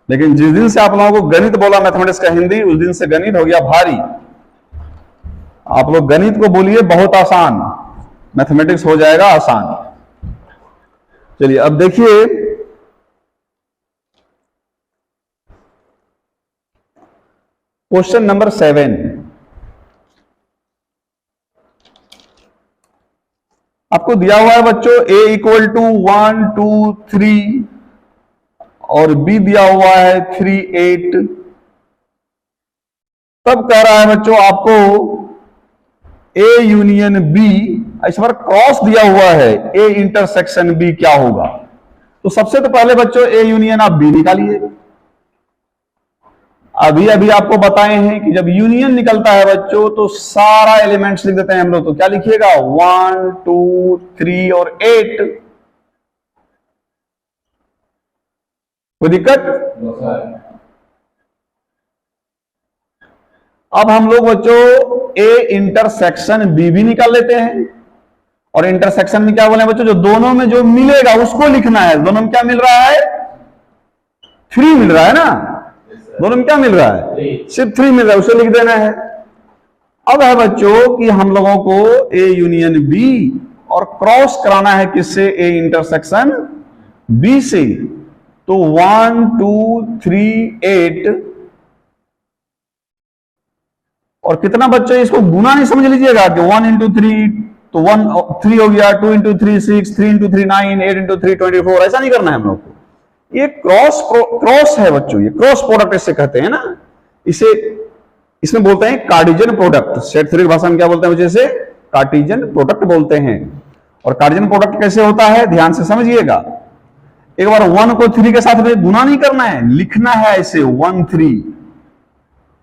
लेकिन जिस दिन से आप लोगों को गणित बोला मैथमेटिक्स का हिंदी, उस दिन से गणित हो गया भारी। आप लोग गणित को बोलिए बहुत आसान, मैथमेटिक्स हो जाएगा आसान। चलिए अब देखिए, क्वेश्चन नंबर 7 आपको दिया हुआ है बच्चों। a इक्वल टू 1 2 3 और b दिया हुआ है 3 8। तब कह रहा है बच्चों आपको a यूनियन b, इस बार क्रॉस दिया हुआ है a इंटरसेक्शन b क्या होगा। तो सबसे तो पहले बच्चों a यूनियन आप b निकालिए। अभी अभी आपको बताए हैं कि जब यूनियन निकलता है बच्चों तो सारा एलिमेंट्स लिख देते हैं हम लोग। तो क्या लिखिएगा? 1 2 3 और 8। कोई दिक्कत? अब हम लोग बच्चों ए इंटरसेक्शन बी भी निकाल लेते हैं। और इंटरसेक्शन में क्या बोले बच्चों? जो दोनों में जो मिलेगा उसको लिखना है। दोनों में क्या मिल रहा है? 3 मिल रहा है ना। दोनों में क्या मिल रहा है? सिर्फ 3 मिल रहा है, उसे लिख देना है। अब है बच्चों कि हम लोगों को ए यूनियन बी और क्रॉस कराना है किससे? ए इंटरसेक्शन बी से। तो 1 2 3 8 और कितना बच्चों इसको गुना नहीं समझ लीजिएगा कि 1 इंटू 3 तो 1 3 हो गया, 2 इंटू 3 6, 3 इंटू 3 9, 8 इंटू 3 24। ऐसा नहीं करना है हम लोग को। ये क्रॉस है बच्चों, ये क्रॉस प्रोडक्ट इसे कहते हैं ना। इसे इसमें बोलते हैं कार्टेशियन प्रोडक्ट। सेट थ्योरी भाषा में क्या बोलते हैं? इसे कार्टेशियन प्रोडक्ट बोलते हैं। और कार्टेशियन प्रोडक्ट कैसे होता है ध्यान से समझिएगा। एक बार 1 को 3 के साथ में गुना नहीं करना है, लिखना है ऐसे 1 3,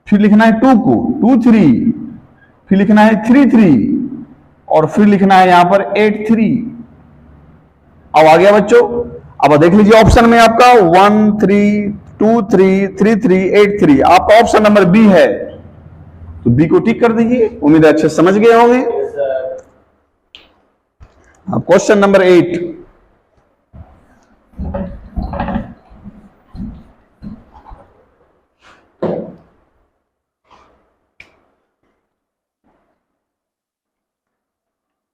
फिर लिखना है 2 को 2 3, फिर लिखना है 3 3 और फिर लिखना है यहां पर 8 3। अब आ गया बच्चों। अब देख लीजिए ऑप्शन में आपका 1 3 2 3 3 3 8 3 आपका ऑप्शन नंबर बी है, तो बी को टिक कर दीजिए। उम्मीद है अच्छे समझ गए होंगे। अब क्वेश्चन नंबर 8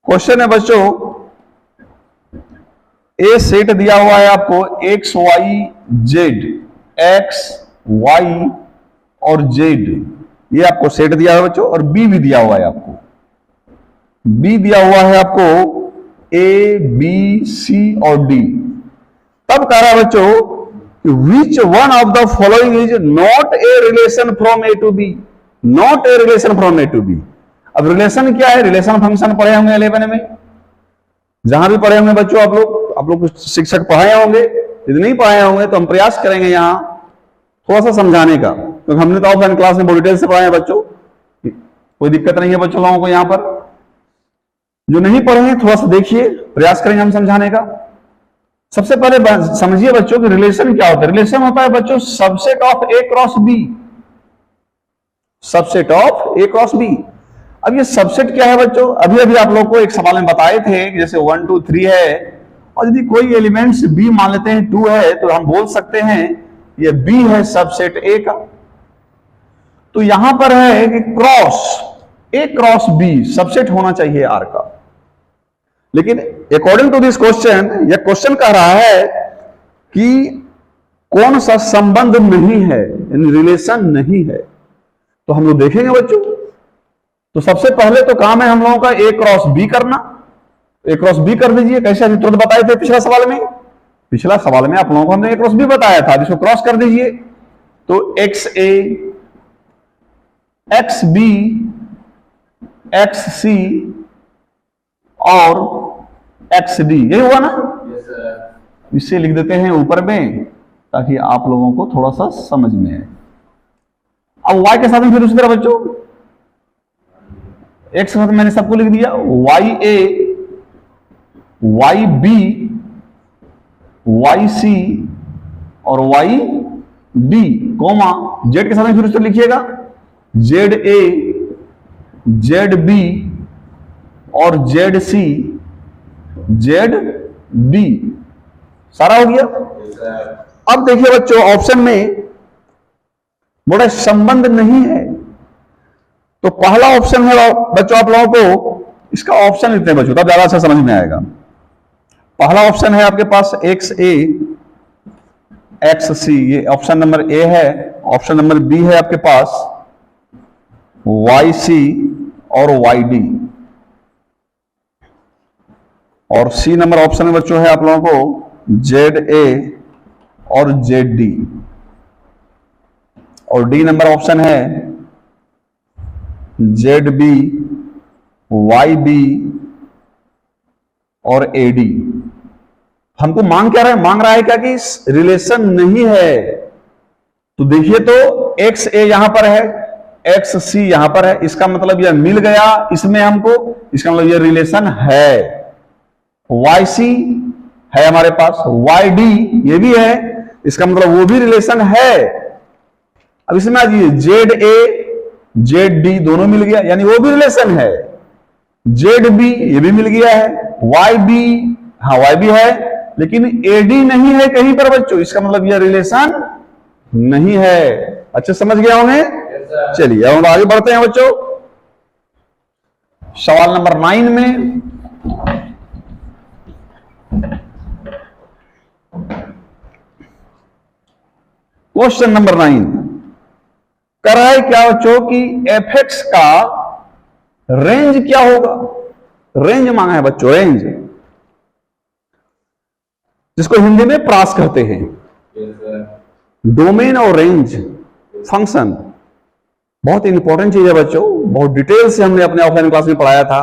क्वेश्चन है बच्चों, ए सेट दिया हुआ है आपको X Y Z, X Y और जेड, ये आपको सेट दिया है बच्चों, और बी भी दिया हुआ है आपको, बी दिया हुआ है आपको ए बी सी और डी। तब कह रहा है बच्चों which one of the following is not a relation from A to B, not a relation from A to B. अब रिलेशन क्या है, रिलेशन फंक्शन पढ़े होंगे 11 में, जहां भी पढ़े होंगे बच्चों आप लोग कुछ शिक्षक पढ़ाए होंगे, यदि नहीं पढ़ाए होंगे तो हम प्रयास करेंगे यहां थोड़ा सा समझाने का, क्योंकि हमने तो ऑफलाइन क्लास में बहुत डिटेल से पढ़ाए हैं बच्चों, कोई दिक्कत नहीं है बच्चों लोगों को। यहां पर जो नहीं पढ़े हैं थोड़ा सा देखिए, प्रयास करेंगे हम समझाने का। सबसे पहले समझिए बच्चों कि रिलेशन क्या होता है। रिलेशन होता है बच्चों subset of A cross B, subset of A cross B. अब ये सबसेट क्या है बच्चों, अभी अभी आप लोग को एक सवाल में बताए थे कि जैसे 1 2 3 है, और यदि कोई एलिमेंट्स बी मान लेते हैं 2 है, तो हम बोल सकते हैं ये बी है सबसेट ए का। तो यहां पर है कि cross A cross B subset होना चाहिए आर का, लेकिन अकॉर्डिंग टू दिस क्वेश्चन, यह क्वेश्चन कह रहा है कि कौन सा संबंध नहीं है, यानी रिलेशन नहीं है। तो हम लोग देखेंगे बच्चों, तो सबसे पहले तो काम है हम लोगों का ए क्रॉस बी करना। ए क्रॉस बी कर दीजिए, कैसे अभी तुरंत बताए थे पिछला सवाल में, पिछला सवाल में आप लोगों को हमने ए क्रॉस बी बताया था, इसको क्रॉस कर दीजिए। तो एक्स ए एक्स बी एक्स सी और एक्स डी, यही हुआ ना। इससे लिख देते हैं ऊपर में ताकि आप लोगों को थोड़ा सा समझ में आए। अब वाई के साथ में फिर उसी तरह बच्चों, एक्स के साथ मैंने सबको लिख दिया, वाई ए वाई बी वाई सी और वाई डी, कोमा जेड के साथ में फिर उसे लिखिएगा जेड ए जेड बी और जेड सी जेड डी, सारा हो गया। अब देखिए बच्चों ऑप्शन में बड़ा संबंध नहीं है, तो पहला ऑप्शन है बच्चों, आप लोगों को इसका ऑप्शन लिखते हैं बच्चों तब ज्यादा अच्छा समझ में आएगा। पहला ऑप्शन है आपके पास एक्स ए एक्स सी, ये ऑप्शन नंबर ए है। ऑप्शन नंबर बी है आपके पास वाई सी और वाई डी, और सी नंबर ऑप्शन में बच्चों है आप लोगों को जेड ए और जेड डी, और डी नंबर ऑप्शन है जेड बी वाई बी और ए डी। हमको मांग क्या रहा है, मांग रहा है क्या कि रिलेशन नहीं है। तो देखिए तो एक्स ए यहां पर है, एक्स सी यहां पर है, इसका मतलब यह मिल गया इसमें हमको, इसका मतलब यह रिलेशन है। वाई सी है हमारे पास, वाई डी ये भी है, इसका मतलब वो भी रिलेशन है। अब इसमें आ जाइए जेड ए जेड डी दोनों मिल गया, यानी वो भी रिलेशन है। जेड बी ये भी मिल गया है, वाई बी, हाँ वाई बी है, लेकिन एडी नहीं है कहीं पर बच्चों, इसका मतलब यह रिलेशन नहीं है। अच्छे समझ गया होंगे। चलिए अब हम आगे बढ़ते हैं बच्चों सवाल नंबर 9 में। क्वेश्चन नंबर 9 कर रहा है क्या बच्चों कि एफ एक्स का रेंज क्या होगा। रेंज मांगा है बच्चों, रेंज जिसको हिंदी में प्रास कहते हैं। डोमेन और रेंज फंक्शन बहुत इंपॉर्टेंट चीज है बच्चों, बहुत डिटेल से हमने अपने ऑफलाइन क्लास में पढ़ाया था,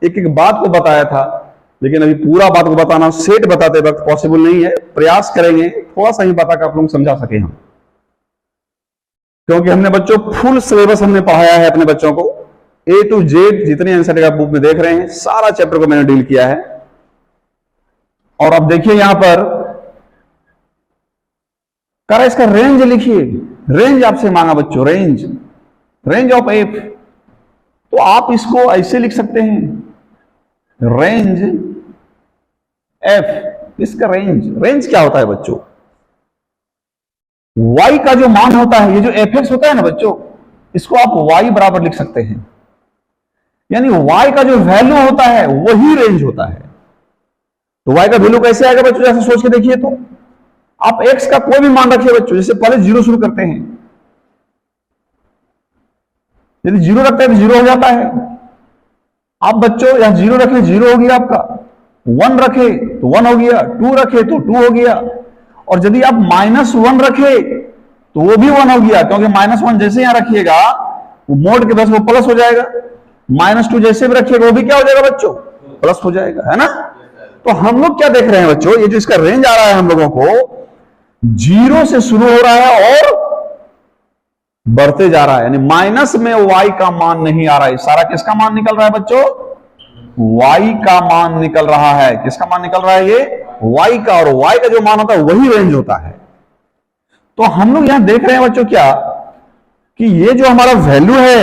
एक एक बात को बताया था, लेकिन अभी पूरा बात को बताना सेट बताते वक्त पॉसिबल नहीं है। प्रयास करेंगे थोड़ा सा ही बता कर आप लोग समझा सके हम, क्योंकि हमने बच्चों फुल सिलेबस हमने पढ़ाया है अपने बच्चों को, ए टू जेड जितने आंसर का बुक में देख रहे हैं सारा चैप्टर को मैंने डील किया है। और अब देखिए यहां पर करा इसका रेंज लिखिए, रेंज आपसे मांगा बच्चों, रेंज रेंज ऑफ एफ। तो आप इसको ऐसे लिख सकते हैं रेंज एफ इसका रेंज क्या होता है बच्चों? y का जो मान होता है, ये जो fx होता है ना बच्चों, इसको आप y बराबर लिख सकते हैं, यानी y का जो वैल्यू होता है वही रेंज होता है। तो y का वैल्यू कैसे आएगा बच्चों? जैसे सोच के देखिए, तो आप x का कोई भी मान रखिए बच्चों, जैसे पहले 0 शुरू करते हैं, यदि 0 रखते हैं तो 0 हो जाता है। आप बच्चों यहां 0 रखें, 0 हो गया आपका, 1 रखे तो 1 हो गया, 2 रखे तो 2 हो गया, और यदि आप -1 रखे तो वो भी 1 हो गया, क्योंकि -1 जैसे यहां रखिएगा वो मोड के बस वो प्लस हो जाएगा, -2 जैसे भी रखिएगा वो भी क्या हो जाएगा बच्चों? प्लस हो जाएगा, है ना। तो हम लोग क्या देख रहे हैं बच्चों, ये जो इसका रेंज आ रहा है हम लोगों को 0 से शुरू हो रहा है और बढ़ते जा रहा है, यानी माइनस में y का मान नहीं आ रहा है, सारा किसका मान निकल रहा है बच्चों? y का मान निकल रहा है। किसका मान निकल रहा है? ये y का, और y का जो मान होता है वही रेंज होता है। तो हम लोग यहां देख रहे हैं बच्चों क्या, कि ये जो हमारा वैल्यू है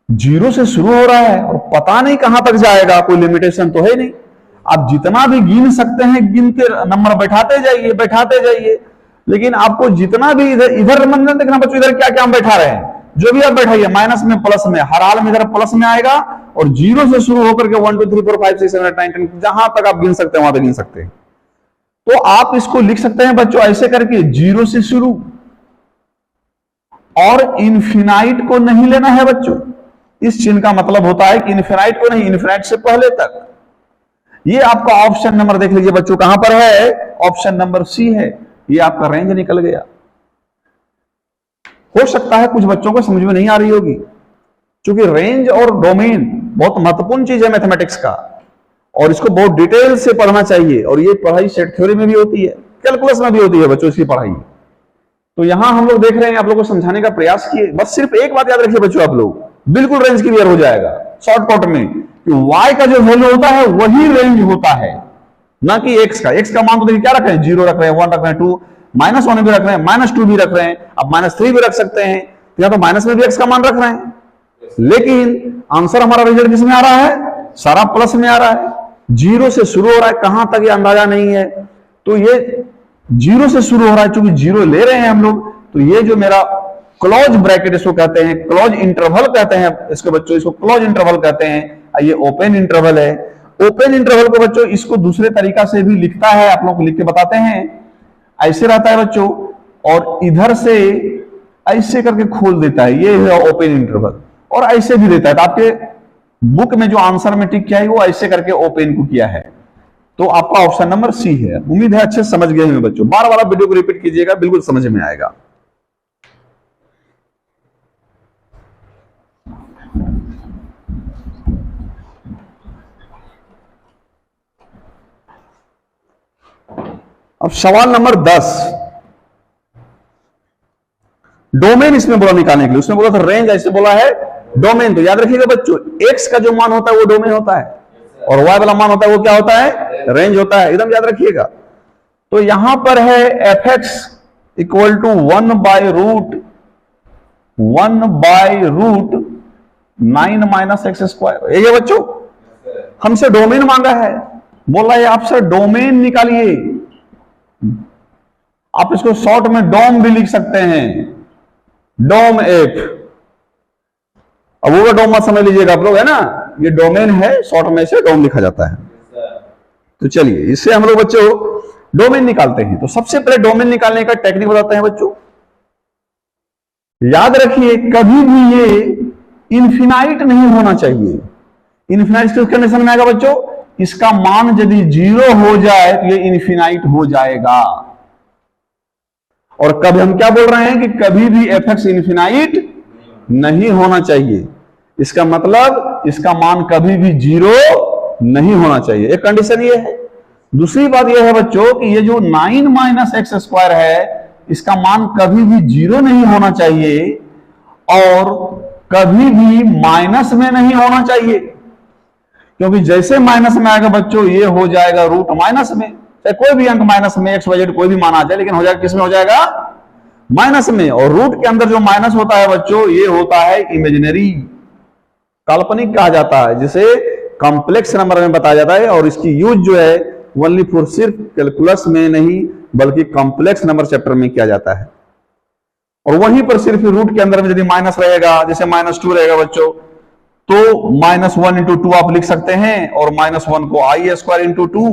0 से शुरू हो रहा है और पता नहीं कहां तक जाएगा, कोई लिमिटेशन तो है नहीं। आप जितना भी गिन सकते हैं, गिन के नंबर बैठाते जाइए, लेकिन आपको जितना भी इधर मन देखना बच्चों, इधर क्या क्या हम बैठा रहे हैं, जो भी आप बैठाइए माइनस में प्लस में, हर हाल में इधर प्लस में आएगा, और 0 से शुरू होकर के 1 2 3 4 5 6 7 8 9 10 जहां तक आप गिन सकते हैं वहां तक गिन सकते हैं। तो आप इसको लिख सकते हैं बच्चों ऐसे करके, 0 से शुरू, और इन्फिनाइट को नहीं लेना है बच्चों। इस चिन्ह का मतलब होता है कि इन्फिनाइट को नहीं, इन्फिनाइट से पहले तक। ये आपका ऑप्शन नंबर देख लीजिए बच्चों, कहां पर है? ऑप्शन नंबर सी है। ये आपका रेंज निकल गया। हो सकता है कुछ बच्चों को समझ में नहीं आ रही होगी, क्योंकि रेंज और डोमेन बहुत महत्वपूर्ण चीज है मैथमेटिक्स का, और इसको बहुत डिटेल से पढ़ना चाहिए, और ये पढ़ाई सेट थ्योरी में भी होती है, कैलकुलस में भी होती है बच्चों इसकी पढ़ाई। तो यहां हम लोग देख रहे हैं, आप लोगों को समझाने का प्रयास किए। बस सिर्फ एक बात याद रखिए बच्चों, आप लोग बिल्कुल रेंज क्लियर हो जाएगा शॉर्टकट में, कि y का जो वैल्यू होता है वही रेंज होता है, ना कि x का। x का मान तो देखिए क्या रख रहे हैं, 0 रख रहे हैं, 1 रख रहे हैं, 2 -1 भी रख रहे हैं, -2 भी रख रहे हैं, अब -3 भी रख सकते हैं, तो यहां तो माइनस में भी x का मान रख रहे हैं, लेकिन आंसर हमारा रिजल्ट किसमें आ रहा है? सारा प्लस में आ रहा है। 0 से शुरू हो रहा है, कहां तक ये अंदाजा नहीं है, तो ये 0 से शुरू हो रहा है, चूंकि 0 ले रहे हैं हम लोग, तो ये जो मेरा क्लोज ब्रैकेट इसको कहते हैं, क्लोज इंटरवल कहते हैं इसको बच्चों, इसको क्लोज इंटरवल कहते हैं। ये ओपन इंटरवल है। ओपन इंटरवल को बच्चों इसको दूसरे तरीका से भी लिखता है, आप लोग को लिख के बताते हैं। ऐसे रहता है बच्चों, और इधर से ऐसे करके खोल देता है, ये है ओपन इंटरवल, और ऐसे भी देता है। तो आपके बुक में जो आंसर में टिक किया है वो ऐसे करके ओपन को किया है। तो आपका ऑप्शन नंबर सी है। उम्मीद है अच्छे समझ गए हैं बच्चों। बार बार वीडियो को रिपीट कीजिएगा, बिल्कुल समझ में आएगा। अब सवाल नंबर 10, डोमेन इसमें बोला निकालने के लिए। उसने बोला था रेंज, ऐसे बोला है डोमेन। तो याद रखिएगा बच्चों, x का जो मान होता है वो डोमेन होता है, और y वाला मान होता है वो क्या होता है? रेंज होता है। एकदम याद रखिएगा। तो यहां पर है fx इक्वल टू 1/√9 - x²। ये बच्चों हमसे डोमेन मांगा है, बोला है आपसे डोमेन निकालिए। आप इसको शॉर्ट में डोम भी लिख सकते हैं, डोम एफ। अब वो डोम मत समझ लीजिएगा आप लोग, है ना, ये डोमेन है, शॉर्ट में से डोम लिखा जाता है। तो चलिए इससे हम लोग बच्चों डोमेन निकालते हैं। तो सबसे पहले डोमेन निकालने का टेक्निक बताते हैं बच्चों। याद रखिए कभी भी ये इन्फिनाइट नहीं होना चाहिए। इन्फिनाइट किस कंडीशन में आएगा बच्चों? इसका मान यदि 0 हो जाए तो ये इन्फिनाइट हो जाएगा। और कभी हम क्या बोल रहे हैं कि कभी भी fx इन्फिनाइट नहीं होना चाहिए। इसका मतलब इसका मान कभी भी 0 नहीं होना चाहिए, एक कंडीशन ये है। दूसरी बात यह है बच्चों कि ये जो 9 - x² है, इसका मान कभी भी 0 नहीं होना चाहिए, और कभी भी माइनस में नहीं होना चाहिए, क्योंकि जैसे माइनस में आएगा बच्चों ये हो जाएगा रूट माइनस में। चाहे कोई भी अंक माइनस में, x, y, z कोई भी मान आ जाए, लेकिन हो जाएगा किसमें? हो जाएगा माइनस में। और रूट के अंदर जो माइनस होता है बच्चों, ये होता है इमेजिनरी, काल्पनिक कहा जाता है, जिसे कॉम्प्लेक्स नंबर में बताया जाता है। और इसकी यूज जो है ओनली फॉर सिर्फ कैलकुलस में नहीं बल्कि कॉम्प्लेक्स नंबर चैप्टर में किया जाता है। और वहीं पर सिर्फ रूट के अंदर में यदि माइनस रहेगा, जैसे -2 रहेगा बच्चों, तो -1 × 2 आप लिख सकते हैं, और -1 को i² × 2,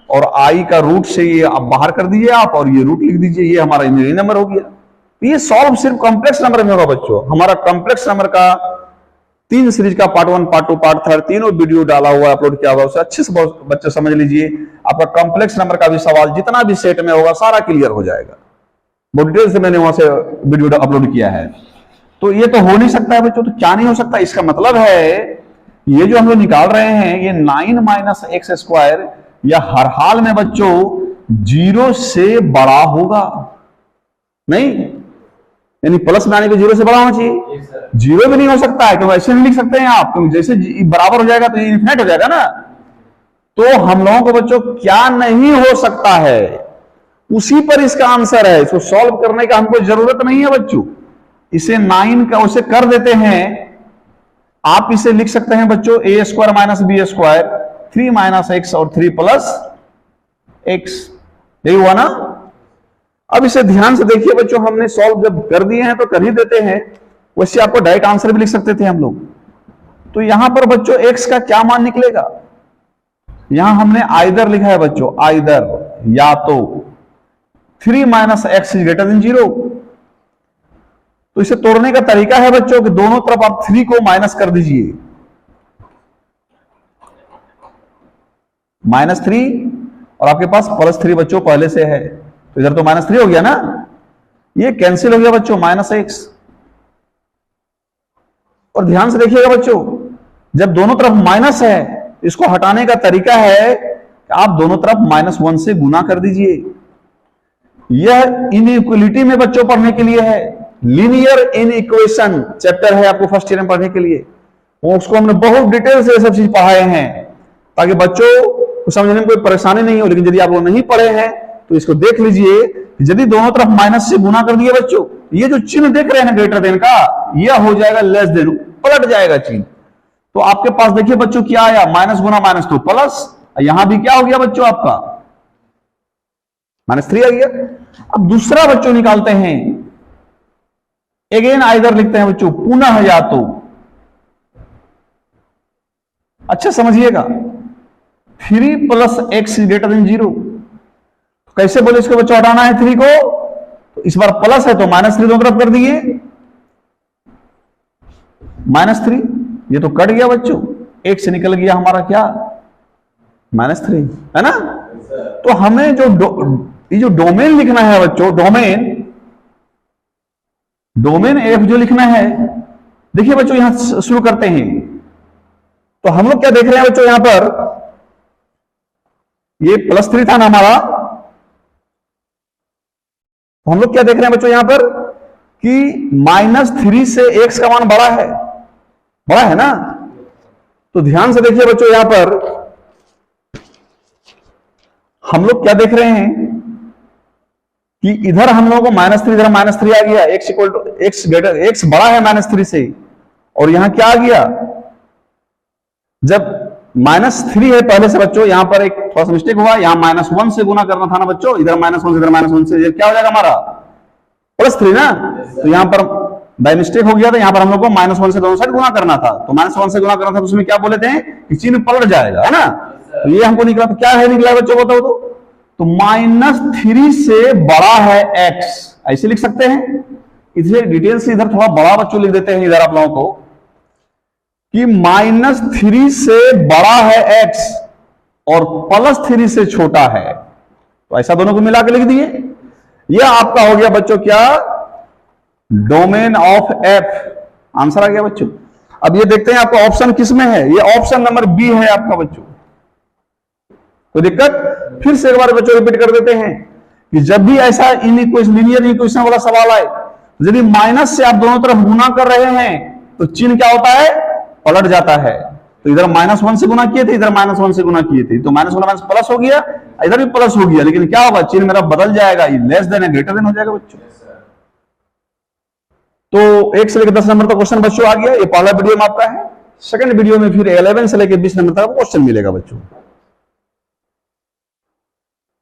और i का रूट से ये आप बाहर कर दीजिए आप, और ये रूट लिख दीजिए, ये हमारा इमेजिनरी नंबर हो गया। ये सॉल्व सिर्फ कॉम्प्लेक्स नंबर में होगा बच्चों। हमारा कॉम्प्लेक्स नंबर का 3 सीरीज का पार्ट 1, पार्ट 2, पार्ट 3 तीनों वीडियो डाला हुआ है, अपलोड किया हुआ है, उसे अच्छे से बच्चे समझ लीजिए। आपका कॉम्प्लेक्स नंबर का भी सवाल जितना भी सेट में होगा सारा क्लियर हो जाएगा। बहुत डिटेल से मैंने वहां से वीडियो अपलोड किया है। तो ये तो हो नहीं सकता है बच्चों, तो क्या नहीं हो सकता? इसका मतलब है ये जो हम लोग निकाल रहे हैं ये 9 - x², या हर हाल में बच्चों 0 से बड़ा होगा, नहीं यानी प्लस में आने को 0 से बड़ा होना चाहिए। 0 भी नहीं हो सकता है, क्योंकि ऐसे नहीं लिख सकते हैं आप, क्योंकि जैसे बराबर हो जाएगा तो ये इन्फिनिट हो जाएगा ना। तो हम लोगों को बच्चों क्या नहीं हो सकता है, उसी पर इसका आंसर है। इसको सॉल्व करने का हमको जरूरत नहीं है बच्चों। इसे 9 का उसे कर देते हैं, आप इसे लिख सकते हैं बच्चों a² - b², 3 - x और 3 + x, यही हुआ ना। अब इसे ध्यान से देखिए बच्चों, हमने सॉल्व जब कर दिए हैं तो कर ही देते हैं, वैसे आपको डायरेक्ट आंसर भी लिख सकते थे हम लोग। तो यहां पर बच्चों x का क्या मान निकलेगा? यहां हमने आइदर लिखा है बच्चों, आइदर, या तो 3 - x > 0। तो इसे तोड़ने का तरीका है बच्चों कि दोनों तरफ आप 3 को माइनस कर दीजिए, -3, और आपके पास +3 बच्चों पहले से है, तो इधर तो -3 हो गया ना, ये कैंसिल हो गया बच्चों, -x। और ध्यान से देखिएगा बच्चों, जब दोनों तरफ माइनस है, इसको हटाने का तरीका है कि आप दोनों तरफ -1 से गुना कर दीजिए। यह इनइक्वलिटी में बच्चों पढ़ने के लिए है, लीनियर इनइक्वेशन चैप्टर है आपको फर्स्ट ईयर में पढ़ने के लिए। उसको हमने बहुत डिटेल से ये सब चीज पढ़ाए हैं, ताकि बच्चों को समझने में कोई परेशानी नहीं हो। लेकिन यदि आप लोग नहीं पढ़े हैं तो इसको देख लीजिए, यदि दोनों तरफ माइनस से गुना कर दिए बच्चों, ये जो चिन्ह देख रहे हैं ग्रेटर देन का, यह हो जाएगा लेस देन, पलट जाएगा चिन्ह। तो आपके पास देखिए बच्चों क्या आया, माइनस गुना माइनस तो प्लस, यहां भी क्या हो गया बच्चों आपका -3 आ गया। अब दूसरा बच्चों निकालते हैं, अगेन आइदर लिखते हैं बच्चों, पुनः या तो। अच्छा समझिएगा, 3 + x > 0। कैसे बोले इसको बच्चों हटाना है 3 को, तो इस बार प्लस है तो -3 दोनों तरफ कर दिए, -3, ये तो कट गया बच्चों, एक से निकल गया हमारा क्या, -3, है ना। तो हमें ये जो डोमेन लिखना है बच्चों, डोमेन f जो लिखना है, देखिए बच्चों यहां शुरू करते हैं। तो हम लोग क्या देख रहे हैं बच्चों, यहां पर ये +3 था ना हमारा, तो हम लोग क्या देख रहे हैं बच्चों यहां पर कि -3 से x का मान बड़ा है ना। तो ध्यान से देखिए बच्चों, यहां पर हम लोग क्या देख रहे हैं कि इधर हम लोगों को -3, इधर -3 आ गया, x बड़ा है -3 से, और यहां क्या आ गया, जब -3 है पहले से बच्चों, यहां पर एक थोड़ा सा मिस्टेक हुआ, यहां -1 से गुना करना था ना बच्चों, इधर -1 से, इधर -1 से, क्या हो जाएगा हमारा +3 ना। तो यहां पर बाय मिस्टेक हो गया था, यहां पर हम लोग को -1 से दोनों साइड गुना करना था, तो -1 से गुना करना था, तो उसमें क्या बोले थे कि चिन्ह पलट जाएगा, है ना। तो ये हमको निकला, तो क्या है निकला बच्चों बताओ तो -3 से बड़ा है x, ऐसे लिख सकते हैं। इसलिए डिटेल से इधर थोड़ा बड़ा बच्चों लिख देते हैं इधर आप लोगों को, कि -3 से बड़ा है x और +3 से छोटा है, तो ऐसा दोनों को मिला के लिख दिए। यह आपका हो गया बच्चों क्या, डोमेन ऑफ f, आंसर आ गया बच्चों। अब ये देखते हैं आपका ऑप्शन किस में है, ये ऑप्शन नंबर बी है आपका बच्चों। कोई दिक्कत? फिर से एक बार बच्चों रिपीट कर देते हैं कि जब भी ऐसा लीनियर इक्वेशन वाला सवाल आए, यदि माइनस से आप दोनों तरफ गुना कर रहे हैं तो चिन्ह क्या होता है, पलट जाता है। तो इधर -1 से गुना किए थे, इधर -1 से गुना किए थे, तो -1 प्लस हो गया, इधर भी प्लस हो गया, लेकिन क्या होगा, चिन्ह मेरा बदल जाएगा, ये लेस देन है ग्रेटर देन हो जाएगा बच्चों। तो 1 से लेकर 10 नंबर तक क्वेश्चन बच्चों आ गया, ये पहला वीडियो में आपका है। सेकंड वीडियो में फिर 11 से लेकर 20 नंबर तक क्वेश्चन मिलेगा बच्चों।